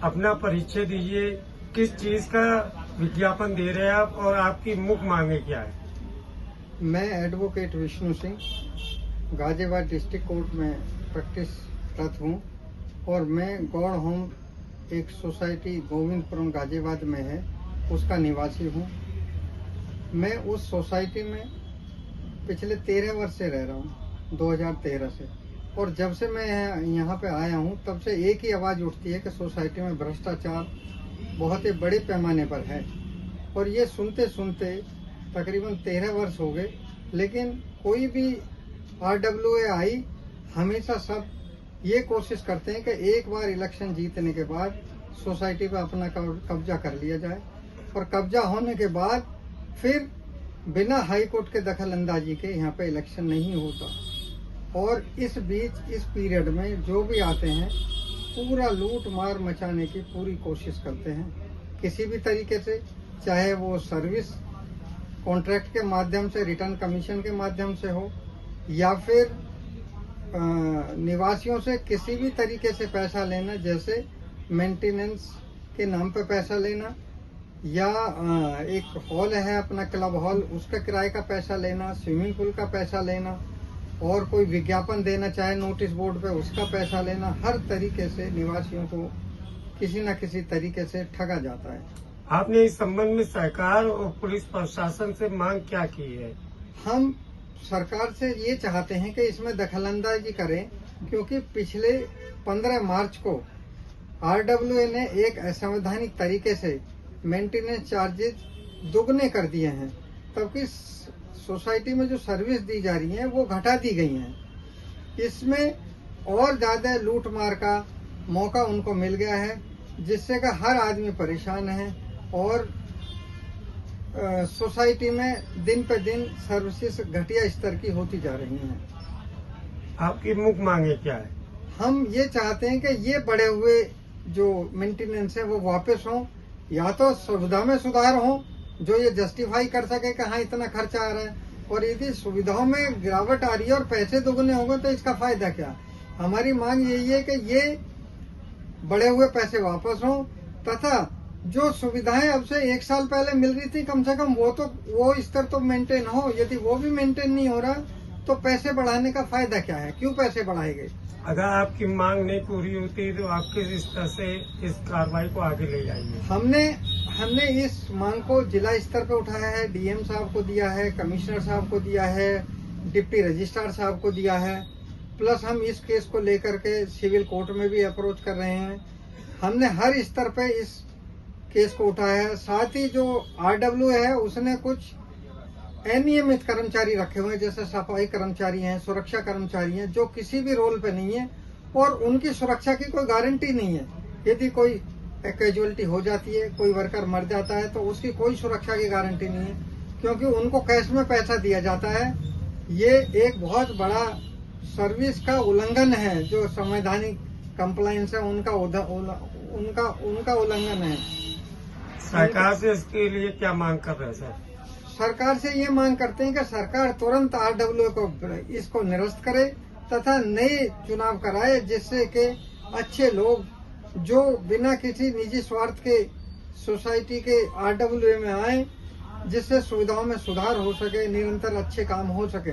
अपना परिचय दीजिए, किस चीज का विज्ञापन दे रहे हैं आप और आपकी मुख्य मांगे क्या है? मैं advocate Vishnu Singh Ghaziabad district court में प्रैक्टिसरत हूँ और मैं गौड़ होम एक सोसाइटी गोविंदपुरम गाजियाबाद में है, उसका निवासी हूँ। मैं उस सोसाइटी में पिछले 13 वर्ष से रह रहा हूँ, 2013 से। और जब से मैं यहाँ पे आया हूँ तब से एक ही आवाज़ उठती है कि सोसाइटी में भ्रष्टाचार बहुत ही बड़े पैमाने पर है। और ये सुनते सुनते तकरीबन 13 वर्ष हो गए, लेकिन कोई भी RWA हमेशा सब ये कोशिश करते हैं कि एक बार इलेक्शन जीतने के बाद सोसाइटी पर अपना कब्जा कर लिया जाए और कब्जा होने के बाद फिर बिना हाई कोर्ट के दखल अंदाजी के यहाँ पे इलेक्शन नहीं होता। और इस बीच इस पीरियड में जो भी आते हैं पूरा लूट मार मचाने की पूरी कोशिश करते हैं, किसी भी तरीके से, चाहे वो सर्विस कॉन्ट्रैक्ट के माध्यम से, रिटर्न कमीशन के माध्यम से हो, या फिर निवासियों से किसी भी तरीके से पैसा लेना, जैसे मेंटेनेंस के नाम पे पैसा लेना, या एक हॉल है अपना क्लब हॉल, उसका किराए का पैसा लेना, स्विमिंग पूल का पैसा लेना, और कोई विज्ञापन देना चाहे नोटिस बोर्ड पे उसका पैसा लेना। हर तरीके से निवासियों को किसी न किसी तरीके से ठगा जाता है। आपने इस संबंध में सरकार और पुलिस प्रशासन से मांग क्या की है? हम सरकार से ये चाहते हैं कि इसमें दखलंदाजी करें, क्योंकि पिछले 15 मार्च को RWA ने एक असंवैधानिक तरीके से मेंटेनेंस चार्जेस दुगने कर दिए हैं, तबकि सोसाइटी में जो सर्विस दी जा रही है वो घटा दी गई है। इसमें और ज्यादा लूट मार का मौका उनको मिल गया है, जिससे कि हर आदमी परेशान है और सोसाइटी में दिन पे दिन सर्विसेज घटिया स्तर की होती जा रही हैं। आपकी मुख्य मांगे क्या है? हम ये चाहते हैं कि ये बढ़े हुए जो मेंटेनेंस है वो वापस हो, या तो सुविधा में सुधार हो जो ये जस्टिफाई कर सके कि हाँ इतना खर्चा आ रहा है, और यदि सुविधाओं में गिरावट आ रही है और पैसे दोगुने होंगे तो इसका फायदा क्या? हमारी मांग यही है कि ये बढ़े हुए पैसे वापस हों, तथा जो सुविधाएं अब से 1 साल पहले मिल रही थी कम से कम वो स्तर तो मेंटेन हो। यदि वो भी मेंटेन नहीं हो रहा तो पैसे बढ़ाने का फायदा क्या है? क्यों पैसे बढ़ाए गए? अगर आपकी मांग नहीं पूरी होती तो आप किस स्तर से इस कार्रवाई को आगे ले जाएंगे? हमने इस मांग को जिला स्तर पे उठाया है, DM साहब को दिया है, कमिश्नर साहब को दिया है, डिप्टी रजिस्ट्रार साहब को दिया है, प्लस हम इस केस को लेकर के सिविल कोर्ट में भी अप्रोच कर रहे हैं। हमने हर स्तर पे इस केस को उठाया है। साथ ही जो RWA है उसने कुछ अनियमित कर्मचारी रखे हुए हैं, जैसे सफाई कर्मचारी हैं, सुरक्षा कर्मचारी हैं, जो किसी भी रोल पे नहीं है और उनकी सुरक्षा की कोई गारंटी नहीं है। यदि कोई कैजुअलिटी हो जाती है, कोई वर्कर मर जाता है तो उसकी कोई सुरक्षा की गारंटी नहीं है, क्योंकि उनको कैश में पैसा दिया जाता है। ये एक बहुत बड़ा सर्विस का उल्लंघन है, जो संवैधानिक कंप्लायंस है उनका उल्लंघन है। सरकार से इसके लिए क्या मांग कर रहे हैं सर? सरकार से ये मांग करते हैं कि सरकार तुरंत RWA को इसको निरस्त करे तथा नए चुनाव कराए, जिससे कि अच्छे लोग जो बिना किसी निजी स्वार्थ के सोसाइटी के RWA में आए, जिससे सुविधाओं में सुधार हो सके, निरंतर अच्छे काम हो सके।